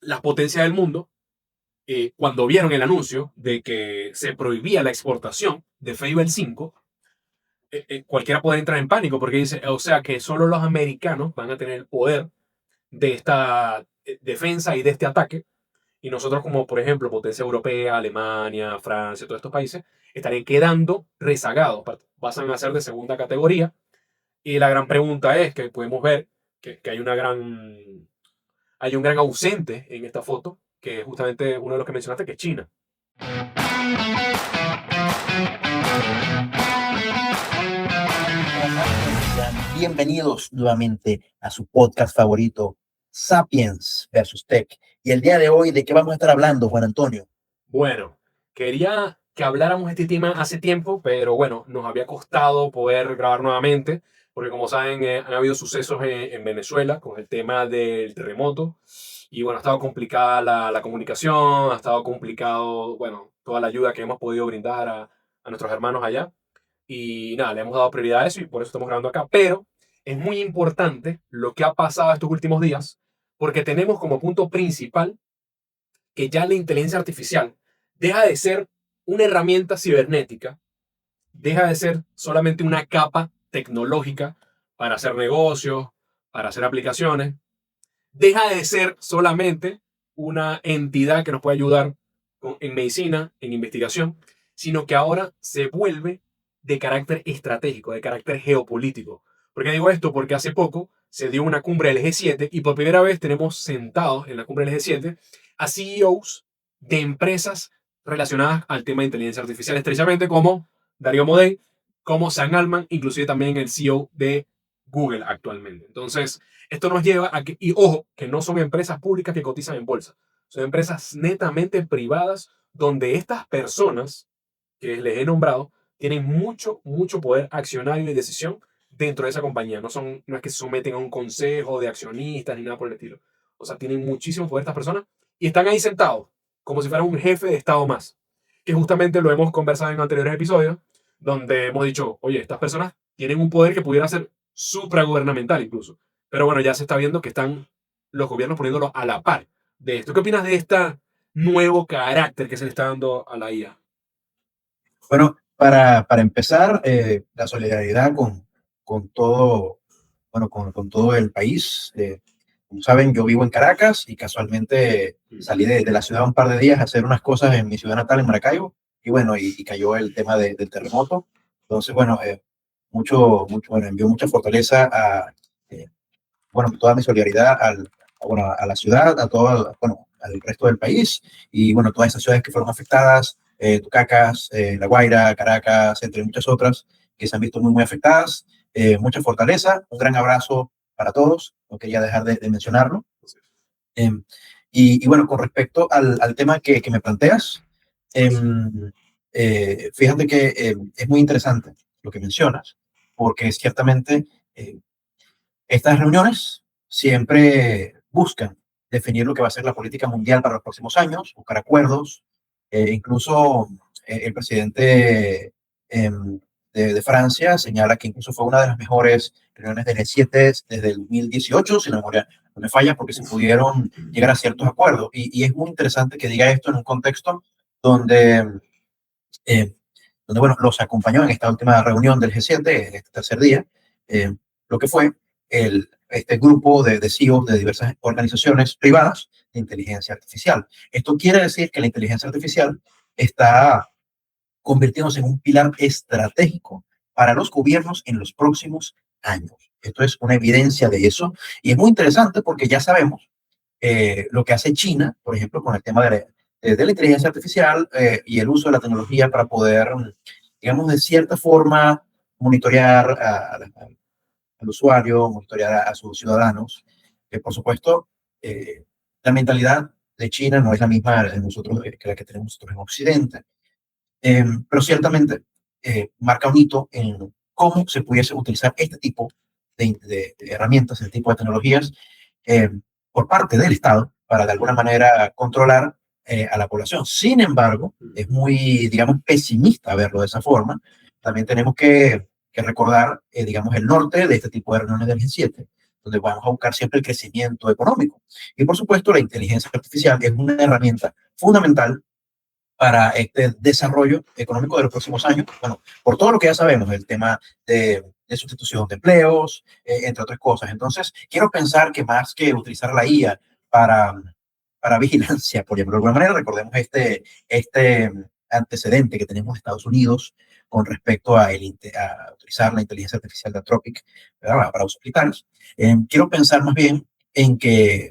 las potencias del mundo, cuando vieron el anuncio de que se prohibía la exportación de Fable 5, cualquiera puede entrar en pánico porque dice, o sea que solo los americanos van a tener el poder de esta defensa y de este ataque, y nosotros como por ejemplo potencia europea, Alemania, Francia, todos estos países, estarían quedando rezagados, pasan a ser de segunda categoría, y la gran pregunta es que podemos ver que hay un gran ausente en esta foto, que es justamente uno de los que mencionaste, que es China. Bienvenidos nuevamente a su podcast favorito, Sapiens versus Tech. Y el día de hoy, ¿de qué vamos a estar hablando, Juan Antonio? Bueno, quería que habláramos de este tema hace tiempo, pero bueno, nos había costado poder grabar nuevamente, porque como saben, han habido sucesos en Venezuela con el tema del terremoto, y bueno, ha estado complicada la comunicación, ha estado complicado, bueno, toda la ayuda que hemos podido brindar a nuestros hermanos allá, y nada, le hemos dado prioridad a eso y por eso estamos grabando acá, pero es muy importante lo que ha pasado estos últimos días, porque tenemos como punto principal que ya la inteligencia artificial deja de ser una herramienta cibernética, deja de ser solamente una capa tecnológica para hacer negocios, para hacer aplicaciones, deja de ser solamente una entidad que nos puede ayudar en medicina, en investigación, sino que ahora se vuelve de carácter estratégico, de carácter geopolítico. ¿Por qué digo esto? Porque hace poco se dio una cumbre del G7 y por primera vez tenemos sentados en la cumbre del G7 a CEOs de empresas relacionadas al tema de inteligencia artificial, estrechamente como Darío Modei, como Sam Altman, inclusive también el CEO de Google actualmente. Entonces, esto nos lleva a que, y ojo, que no son empresas públicas que cotizan en bolsa, son empresas netamente privadas donde estas personas que les he nombrado tienen mucho poder accionario y decisión dentro de esa compañía. No es que se someten a un consejo de accionistas ni nada por el estilo. O sea, tienen muchísimo poder estas personas y están ahí sentados como si fueran un jefe de Estado más. Que justamente lo hemos conversado en anteriores episodios, donde hemos dicho, oye, estas personas tienen un poder que pudiera ser supragubernamental incluso. Pero bueno, ya se está viendo que están los gobiernos poniéndolo a la par de esto. ¿Qué opinas de este nuevo carácter que se le está dando a la IA? Bueno, para empezar, la solidaridad con todo, bueno, con todo el país. Como saben, yo vivo en Caracas y casualmente salí de la ciudad un par de días a hacer unas cosas en mi ciudad natal, en Maracaibo, y bueno, y cayó el tema del terremoto. Entonces, bueno, bueno, envió mucha fortaleza eh, bueno, toda mi solidaridad bueno, a la ciudad, bueno, al resto del país y bueno, todas esas ciudades que fueron afectadas, Tucacas, La Guaira, Caracas, entre muchas otras que se han visto muy afectadas. Mucha fortaleza, un gran abrazo para todos, no quería dejar de mencionarlo. Eh, y bueno, con respecto al tema que me planteas, fíjate que es muy interesante lo que mencionas, porque ciertamente estas reuniones siempre buscan definir lo que va a ser la política mundial para los próximos años, buscar acuerdos. Incluso el presidente de Francia señala que incluso fue una de las mejores reuniones del G7 desde el 2018, si la memoria no me falla, porque se pudieron llegar a ciertos acuerdos. Y es muy interesante que diga esto en un contexto donde, eh, bueno, los acompañó en esta última reunión del G7, en este tercer día, lo que fue este grupo de CEOs de diversas organizaciones privadas de inteligencia artificial. Esto quiere decir que la inteligencia artificial está convirtiéndose en un pilar estratégico para los gobiernos en los próximos años. Esto es una evidencia de eso y es muy interesante porque ya sabemos lo que hace China, por ejemplo, con el tema de la inteligencia artificial y el uso de la tecnología para poder, digamos, de cierta forma monitorear al usuario, monitorear a sus ciudadanos. Por supuesto, la mentalidad de China no es la misma de nosotros, que la que tenemos nosotros en Occidente. Pero ciertamente marca un hito en cómo se pudiese utilizar este tipo de herramientas, este tipo de tecnologías eh, por parte del Estado para de alguna manera controlar a la población. Sin embargo, es muy, digamos, pesimista verlo de esa forma. También tenemos que recordar, digamos, el norte de este tipo de reuniones del G7, donde vamos a buscar siempre el crecimiento económico. Y por supuesto, la inteligencia artificial es una herramienta fundamental para este desarrollo económico de los próximos años. Bueno, por todo lo que ya sabemos, el tema de sustitución de empleos, entre otras cosas. Entonces, quiero pensar que más que utilizar la IA para, para vigilancia, por ejemplo, de alguna manera, recordemos este antecedente que tenemos en Estados Unidos con respecto a utilizar la inteligencia artificial de Anthropic, ¿verdad?, para usos militares. Quiero pensar más bien en que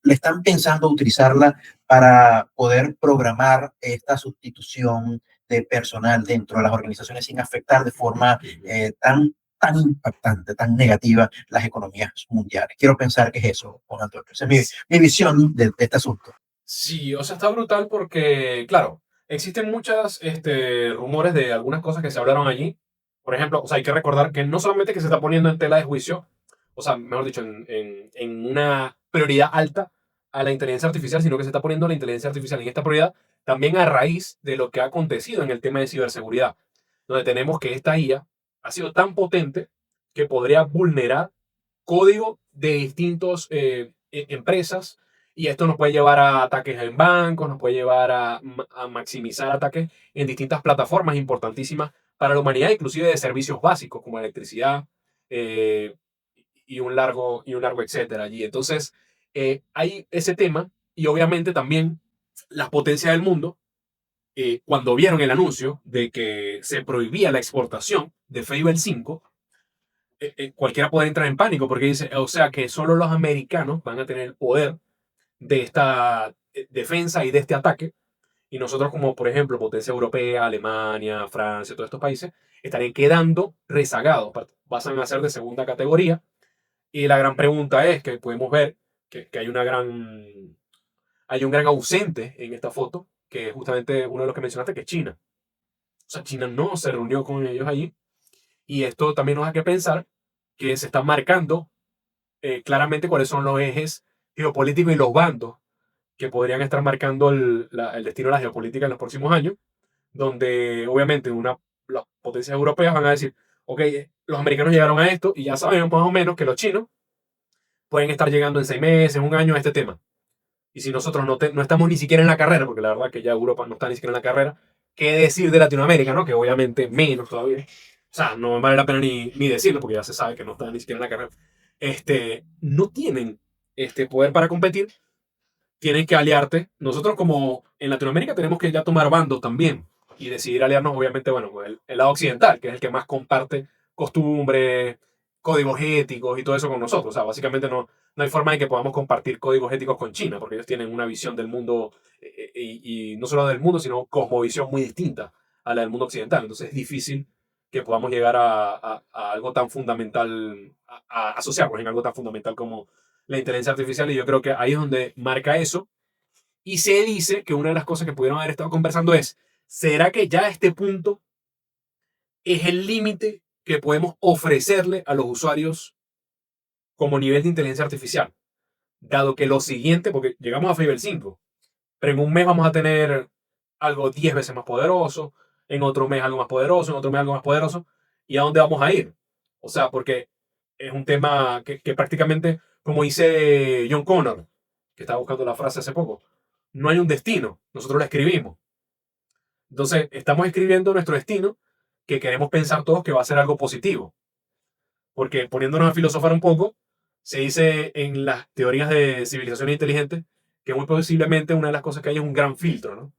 le están pensando utilizarla para poder programar esta sustitución de personal dentro de las organizaciones sin afectar de forma tan impactante, tan negativa las economías mundiales. Quiero pensar que es eso, Juan Antonio. Esa es mi visión de este asunto. Sí, o sea, está brutal porque, claro, existen muchas rumores de algunas cosas que se hablaron allí. Por ejemplo, o sea, hay que recordar que no solamente que se está poniendo en tela de juicio, o sea, mejor dicho, en una prioridad alta a la inteligencia artificial, sino que se está poniendo la inteligencia artificial en esta prioridad también a raíz de lo que ha acontecido en el tema de ciberseguridad, donde tenemos que esta IA ha sido tan potente que podría vulnerar código de distintas empresas, y esto nos puede llevar a ataques en bancos, nos puede llevar a maximizar ataques en distintas plataformas importantísimas para la humanidad, inclusive de servicios básicos como electricidad, eh, y un largo etcétera allí. Entonces, hay ese tema, y obviamente también las potencias del mundo, cuando vieron el anuncio de que se prohibía la exportación de Fable 5, cualquiera puede entrar en pánico porque dice, o sea que solo los americanos van a tener el poder de esta defensa y de este ataque, y nosotros como por ejemplo potencia europea, Alemania, Francia, todos estos países estarían quedando rezagados, pasan a ser de segunda categoría. Y la gran pregunta es que podemos ver que hay un gran ausente en esta foto, que es justamente uno de los que mencionaste, que es China. O sea, China no se reunió con ellos allí, y esto también nos da que pensar que se están marcando claramente cuáles son los ejes geopolíticos y los bandos que podrían estar marcando el destino de la geopolítica en los próximos años, donde obviamente las potencias europeas van a decir, ok, los americanos llegaron a esto y ya sabemos más o menos que los chinos pueden estar llegando en 6 meses, un año a este tema. Y si nosotros no estamos ni siquiera en la carrera, porque la verdad que ya Europa no está ni siquiera en la carrera, ¿qué decir de Latinoamérica, no? Que obviamente menos todavía. O sea, no vale la pena ni decirlo, porque ya se sabe que no están ni siquiera en la carrera. No tienen poder para competir, tienen que aliarte. Nosotros como en Latinoamérica tenemos que ya tomar bando también y decidir aliarnos, obviamente, bueno, con el lado occidental, que es el que más comparte costumbres, códigos éticos y todo eso con nosotros. O sea, básicamente no hay forma de que podamos compartir códigos éticos con China, porque ellos tienen una visión del mundo, y no solo del mundo, sino cosmovisión muy distinta a la del mundo occidental. Entonces es difícil que podamos llegar a algo tan fundamental, a asociarnos en algo tan fundamental como la inteligencia artificial, y yo creo que ahí es donde marca eso. Y se dice que una de las cosas que pudieron haber estado conversando es, ¿será que ya a este punto es el límite que podemos ofrecerle a los usuarios como nivel de inteligencia artificial? Dado que lo siguiente, porque llegamos a Fable 5, pero en un mes vamos a tener algo 10 veces más poderoso, en otro mes algo más poderoso, en otro mes algo más poderoso, ¿y a dónde vamos a ir? O sea, porque es un tema que prácticamente, como dice John Connor, que estaba buscando la frase hace poco, no hay un destino, nosotros lo escribimos. Entonces, estamos escribiendo nuestro destino, que queremos pensar todos que va a ser algo positivo. Porque poniéndonos a filosofar un poco, se dice en las teorías de civilizaciones inteligentes que muy posiblemente una de las cosas que hay es un gran filtro, ¿no?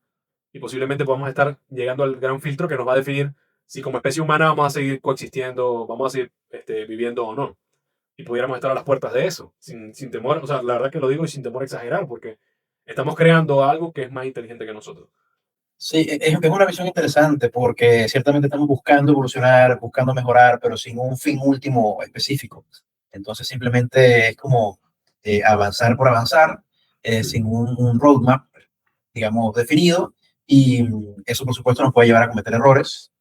Y posiblemente podamos estar llegando al gran filtro que nos va a definir si como especie humana vamos a seguir coexistiendo, vamos a seguir viviendo o no. Y pudiéramos estar a las puertas de eso, sin temor, o sea, la verdad que lo digo y sin temor a exagerar, porque estamos creando algo que es más inteligente que nosotros. Sí, es una visión interesante porque ciertamente estamos buscando evolucionar, buscando mejorar, pero sin un fin último específico. Entonces simplemente es como avanzar por avanzar, sin un roadmap, digamos, definido, y eso por supuesto nos puede llevar a cometer errores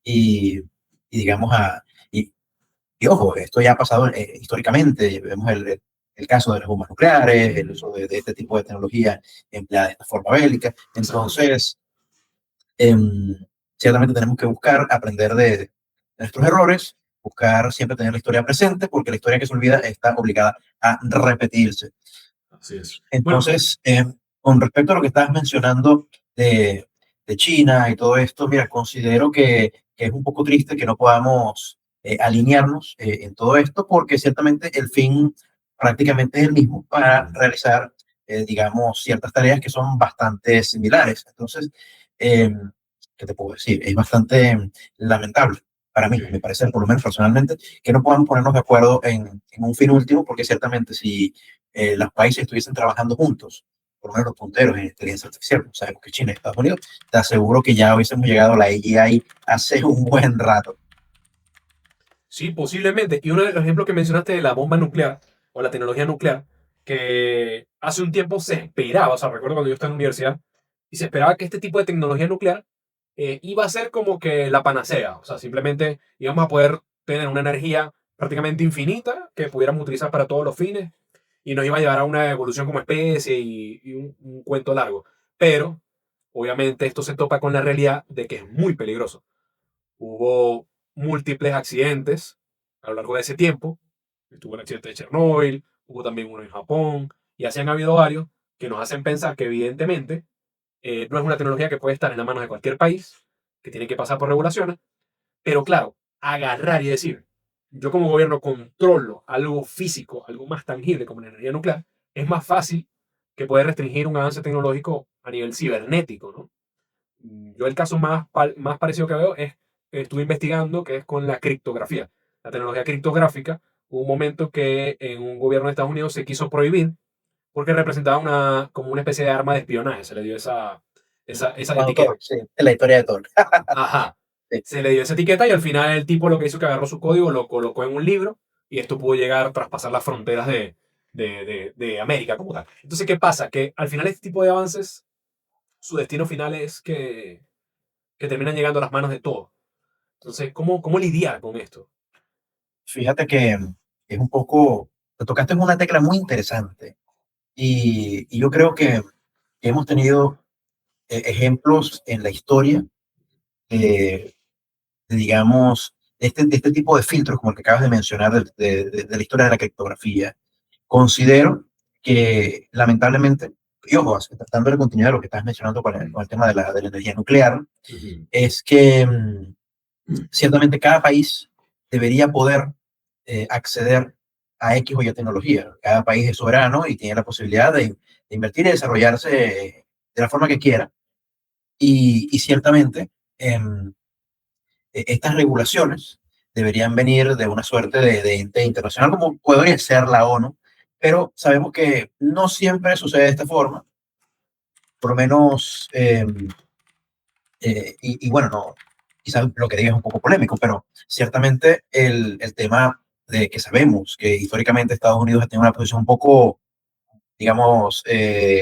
y, y digamos, y ojo, esto ya ha pasado históricamente, vemos el caso de las bombas nucleares, el uso de este tipo de tecnología empleada de esta forma bélica. Entonces, ciertamente tenemos que buscar aprender de nuestros errores buscar siempre tener la historia presente, porque la historia que se olvida está obligada a repetirse. Así es. Bueno, Entonces, con respecto a lo que estabas mencionando de China y todo esto, mira, considero que es un poco triste que no podamos alinearnos en todo esto, porque ciertamente el fin prácticamente es el mismo para realizar, digamos, ciertas tareas que son bastante similares. Entonces, eh, ¿qué te puedo decir? Es bastante lamentable para mí, me sí. parece, por lo menos personalmente, que no podamos ponernos de acuerdo en un fin último, porque ciertamente si los países estuviesen trabajando juntos, por lo menos los punteros en inteligencia artificial, sabemos que China y Estados Unidos, te aseguro que ya hubiésemos llegado a la AI hace un buen rato. Sí, posiblemente. Y uno de los ejemplos que mencionaste de la bomba nuclear o la tecnología nuclear, que hace un tiempo se esperaba, o sea, recuerdo cuando yo estaba en la universidad, y se esperaba que este tipo de tecnología nuclear iba a ser como que la panacea, o sea, simplemente íbamos a poder tener una energía prácticamente infinita que pudiéramos utilizar para todos los fines y nos iba a llevar a una evolución como especie y un cuento largo. Pero, obviamente, esto se topa con la realidad de que es muy peligroso. Hubo múltiples accidentes a lo largo de ese tiempo. Estuvo el accidente de Chernóbil, hubo también uno en Japón, y así han habido varios que nos hacen pensar que evidentemente no es una tecnología que puede estar en las manos de cualquier país, que tiene que pasar por regulaciones, pero claro, agarrar y decir, yo como gobierno controlo algo físico, algo más tangible como la energía nuclear, es más fácil que poder restringir un avance tecnológico a nivel cibernético, ¿no? Yo el caso más parecido que veo es, estuve investigando, que es con la criptografía. La tecnología criptográfica, hubo un momento que en un gobierno de Estados Unidos se quiso prohibir porque representaba como una especie de arma de espionaje, se le dio esa Cuando Thor, etiqueta. sí, es la historia de Thor. Ajá. Sí. Se le dio esa etiqueta y al final el tipo lo que hizo que agarró su código, lo colocó en un libro y esto pudo llegar a traspasar las fronteras de América como tal. Entonces, ¿qué pasa? Que al final este tipo de avances, su destino final es que terminan llegando a las manos de todos. Entonces, ¿cómo lidiar con esto? Fíjate que es un poco, te tocaste en una tecla muy interesante y yo creo que hemos tenido ejemplos en la historia de, digamos, de este tipo de filtros como el que acabas de mencionar de la historia de la criptografía. Considero que lamentablemente, y ojo, tratando de continuidad de lo que estás mencionando con el tema de la energía nuclear, Ujú. es que ciertamente cada país debería poder acceder a X o Y tecnología. Cada país es soberano y tiene la posibilidad de invertir y desarrollarse de la forma que quiera. Y ciertamente estas regulaciones deberían venir de una suerte de ente internacional como podría ser la ONU, pero sabemos que no siempre sucede de esta forma, por lo menos y bueno, no, quizás lo que diga es un poco polémico, pero ciertamente el tema de que sabemos que históricamente Estados Unidos ha tenido una posición un poco, digamos,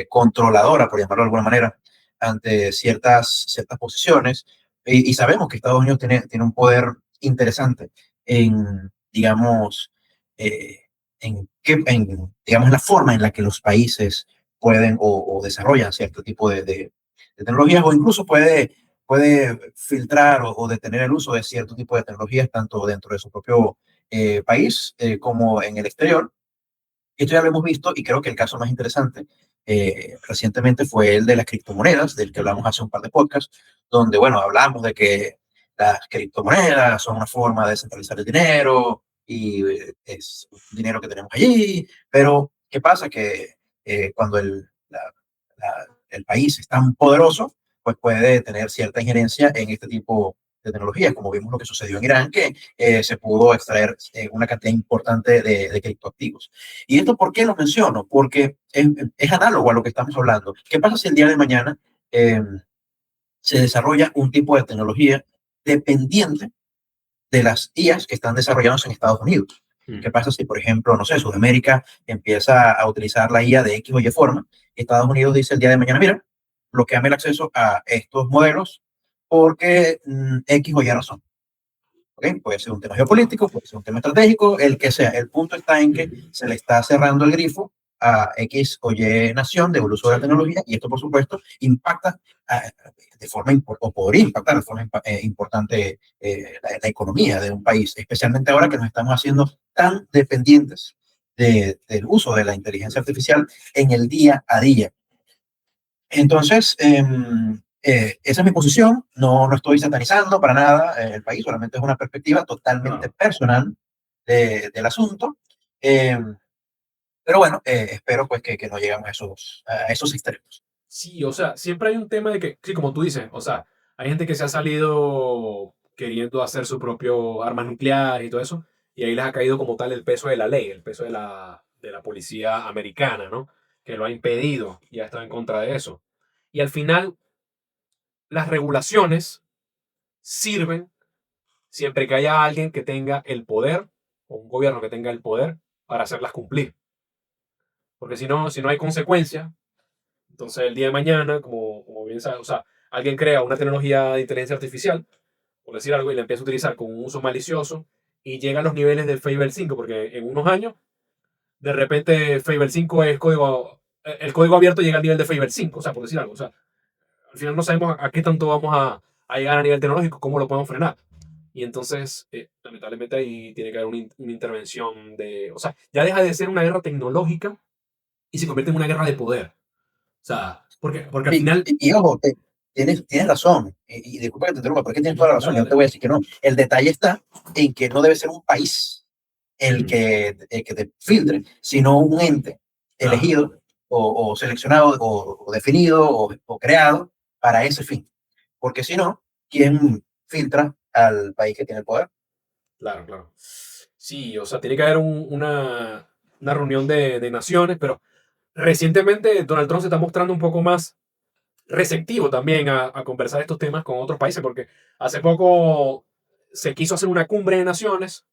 controladora, por llamarlo de alguna manera, ante ciertas posiciones, y sabemos que Estados Unidos tiene un poder interesante en, digamos, eh, digamos, la forma en la que los países pueden o desarrollan cierto tipo de tecnologías, o incluso puede filtrar o detener el uso de cierto tipo de tecnologías, tanto dentro de su propio país como en el exterior. Esto ya lo hemos visto y creo que el caso más interesante recientemente fue el de las criptomonedas, del que hablamos Ujú. hace un par de podcasts, donde, bueno, hablamos de que las criptomonedas son una forma de centralizar el dinero y es un dinero que tenemos allí, pero ¿qué pasa? Que cuando el país es tan poderoso, pues puede tener cierta injerencia en este tipo de tecnologías, como vimos lo que sucedió en Irán, que se pudo extraer una cantidad importante de criptoactivos. ¿Y esto por qué lo menciono? Porque es análogo a lo que estamos hablando. ¿Qué pasa si el día de mañana eh, se desarrolla un tipo de tecnología dependiente de las IAs que están desarrolladas en Estados Unidos? ¿Qué Mm. pasa si, por ejemplo, no sé, Sudamérica empieza a utilizar la IA de X o Y forma? Estados Unidos dice el día de mañana, mira, bloqueame el acceso a estos modelos porque X o Y razón. ¿Okay? Puede ser un tema geopolítico, puede ser un tema estratégico, el que sea. El punto está en que Ujú. se le está cerrando el grifo a X o Y nación de uso de la tecnología, y esto, por supuesto, impacta de forma, o podría impactar de forma importante la economía de un país, especialmente ahora que nos estamos haciendo tan dependientes del uso de la inteligencia artificial en el día a día. Entonces, esa es mi posición. No estoy satanizando para nada el país, solamente es una perspectiva totalmente Claro. personal del asunto. Eh, pero bueno, espero pues que no lleguemos a esos extremos. Sí, o sea, siempre hay un tema de que, sí, como tú dices, o sea, hay gente que se ha salido queriendo hacer su propio armas nucleares y todo eso, y ahí les ha caído como tal el peso de la ley, el peso de la policía americana, ¿no? Que lo ha impedido y ha estado en contra de eso. Y al final, las regulaciones sirven siempre que haya alguien que tenga el poder, o un gobierno que tenga el poder para hacerlas cumplir. Porque si no hay consecuencia, entonces el día de mañana, como bien sabes, o sea, alguien crea una tecnología de inteligencia artificial, por decir algo, y la empieza a utilizar con un uso malicioso, y llega a los niveles del Fable 5, porque en unos años, de repente Fable 5 es código, el código abierto llega al nivel de Fable 5, o sea, por decir algo, o sea, al final no sabemos a qué tanto vamos a llegar a nivel tecnológico, cómo lo podemos frenar. Y entonces, lamentablemente ahí tiene que haber una intervención de, o sea, ya deja de ser una guerra tecnológica y se convierte en una guerra de poder. O sea, porque al Sí, final... y ojo, tienes razón, y disculpa que te interrumpa, porque tienes toda la razón, Dale, yo no te dale. voy a decir que no. El detalle está en que no debe ser un país Mm, el que te filtre, sino un ente claro, elegido o seleccionado o definido o creado para ese fin. Porque si no, ¿quién filtra al país que tiene el poder? claro, claro. Sí, o sea, tiene que haber una reunión de naciones, pero recientemente Donald Trump se está mostrando un poco más receptivo también a conversar estos temas con otros países, porque hace poco se quiso hacer una cumbre de naciones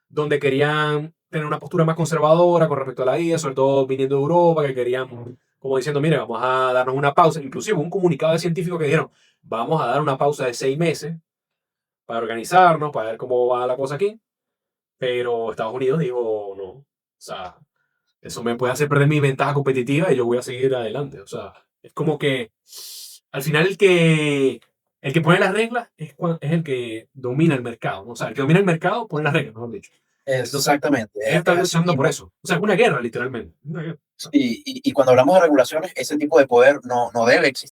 donde querían tener una postura más conservadora con respecto a la IA, sobre todo viniendo de Europa, que querían, como diciendo, mire, vamos a darnos una pausa, inclusive un comunicado de científicos que dijeron, vamos a dar una pausa de 6 meses para organizarnos, para ver cómo va la cosa aquí, pero Estados Unidos dijo, no, o sea, eso me puede hacer perder mi ventaja competitiva y yo voy a seguir adelante, o sea, es como que al final el que pone las reglas es el que domina el mercado, ¿no? O sea, el que domina el mercado pone las reglas, mejor dicho. Entonces, Exactamente, ellos es están así luchando por mismo. eso. O sea, es una guerra, literalmente. Una guerra. Y cuando hablamos de regulaciones, ese tipo de poder no debe existir